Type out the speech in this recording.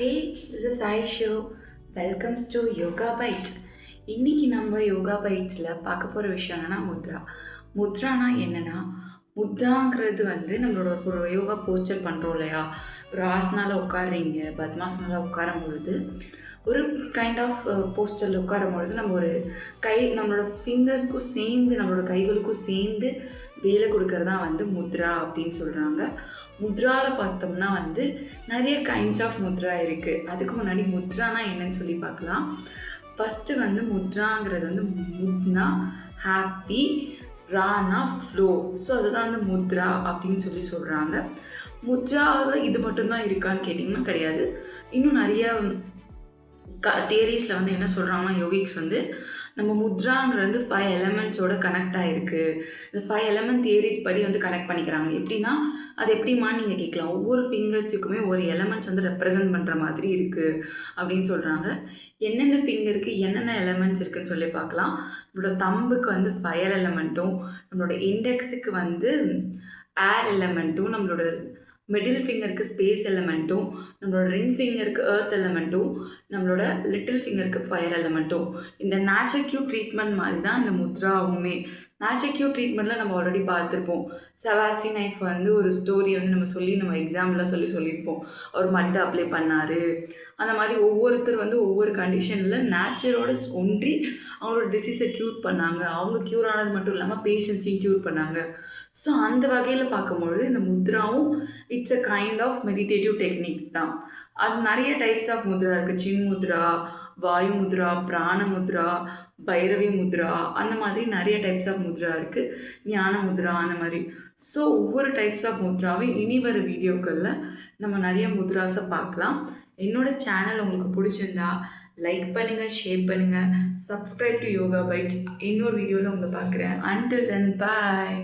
Hey, this is Aisha. Welcomes to Yoga Bites. இன்னைக்கு நம்ம யோகா பைட்ஸில் பார்க்க போகிற விஷயம் என்னன்னா முத்ரா. முத்ரானா என்னன்னா, முத்ராங்கிறது வந்து நம்மளோட ஒரு யோகா போஸ்டர் பண்ணுறோம் இல்லையா, ஒரு ஆசனால உட்காடுறீங்க, பத்மாசனால உட்காரும் பொழுது ஒரு கைண்ட் ஆஃப் போஸ்டரில் உட்காரும் பொழுது நம்ம ஒரு நம்மளோட ஃபிங்கர்ஸ்க்கும் சேர்ந்து நம்மளோட கைகளுக்கும் சேர்ந்து வேலை கொடுக்கறது தான் வந்து முத்ரா அப்படின்னு சொல்கிறாங்க. முத்ராவில் பார்த்தோம்னா வந்து நிறைய கைண்ட்ஸ் ஆஃப் முத்ரா இருக்குது. அதுக்கு முன்னாடி முத்ரானா என்னன்னு சொல்லி பார்க்கலாம். ஃபஸ்ட்டு வந்து முத்ராங்கிறது வந்து முத்னா ஹாப்பி, ரானா ஃப்ளோ. ஸோ அதுதான் வந்து முத்ரா அப்படின்னு சொல்லி சொல்கிறாங்க. முத்ராவில் இது மட்டும்தான் இருக்கான்னு கேட்டிங்கன்னா கிடையாது. இன்னும் நிறைய தியரிஸில் வந்து என்ன சொல்கிறாங்கன்னா, யோகிக்ஸ் வந்து நம்ம முத்ராங்கிறது வந்து 5 எலமெண்ட்ஸோட கனெக்ட் ஆகிருக்கு. இந்த 5 எலமெண்ட் தியரிஸ் படி வந்து கனெக்ட் பண்ணிக்கிறாங்க. எப்படின்னா, அது எப்படிமா நீங்கள் கேட்கலாம், ஒவ்வொரு ஃபிங்கர்ஸுக்குமே ஒரு எலமெண்ட்ஸ் வந்து ரெப்ரசன்ட் பண்ணுற மாதிரி இருக்குது அப்படின்னு சொல்கிறாங்க. என்னென்ன ஃபிங்கருக்கு என்னென்ன எலமெண்ட்ஸ் இருக்குதுன்னு சொல்லி பார்க்கலாம். நம்மளோட தம்புக்கு வந்து ஃபயர் எலமெண்ட்டும், நம்மளோட இண்டெக்ஸுக்கு வந்து ஏர் எலமெண்ட்டும், நம்மளோட மிடில் ஃபிங்கருக்கு ஸ்பேஸ் எலமெண்ட்டும், நம்மளோட ரிங் ஃபிங்கருக்கு எர்த் எலமெண்ட்டும், நம்மளோட லிட்டில் ஃபிங்கருக்கு ஃபயர் எலமெண்ட்டும். இந்த நேச்சர் கியூ ட்ரீட்மெண்ட் மாதிரி தான் இந்த முத்ராவுமே. நேச்சர் கியூ ட்ரீட்மெண்ட்டில் நம்ம ஆல்ரெடி பார்த்துருப்போம். செபாஸ்டியன் நைஃப் வந்து ஒரு ஸ்டோரியை வந்து நம்ம எக்ஸாம்பிளாக சொல்லியிருப்போம். அவர் மட்டு அப்ளை பண்ணார். அந்த மாதிரி ஒவ்வொருத்தர் வந்து ஒவ்வொரு கண்டிஷனில் நேச்சரோட ஒன்றி அவங்களோட டிசீஸை க்யூர் பண்ணாங்க. அவங்க க்யூர் ஆனது மட்டும் இல்லாமல் பேஷண்ட்ஸையும் க்யூர் பண்ணாங்க. ஸோ அந்த வகையில் பார்க்கும்பொழுது இந்த முத்ராவும் it's a kind of meditative techniques தான். அது நிறைய டைப்ஸ் ஆஃப் முத்ரா இருக்குது. சின் முத்ரா, வாயு முத்ரா, பிராண முத்ரா, பைரவி முத்ரா, அந்த மாதிரி நிறைய டைப்ஸ் ஆஃப் முத்ரா இருக்குது. ஞான முத்ரா, அந்த மாதிரி. ஸோ ஒவ்வொரு டைப்ஸ் ஆஃப் முத்ராவும் இனி வர வீடியோக்களில் நம்ம நிறைய முத்ராஸை பார்க்கலாம். என்னோடய சேனல் உங்களுக்கு பிடிச்சிருந்தா லைக் பண்ணுங்கள், ஷேர் பண்ணுங்கள், சப்ஸ்கிரைப் டு யோகா பைட்ஸ். இன்னொரு வீடியோவில் உங்களை பார்க்குறேன். அன்டில் தென், பாய்.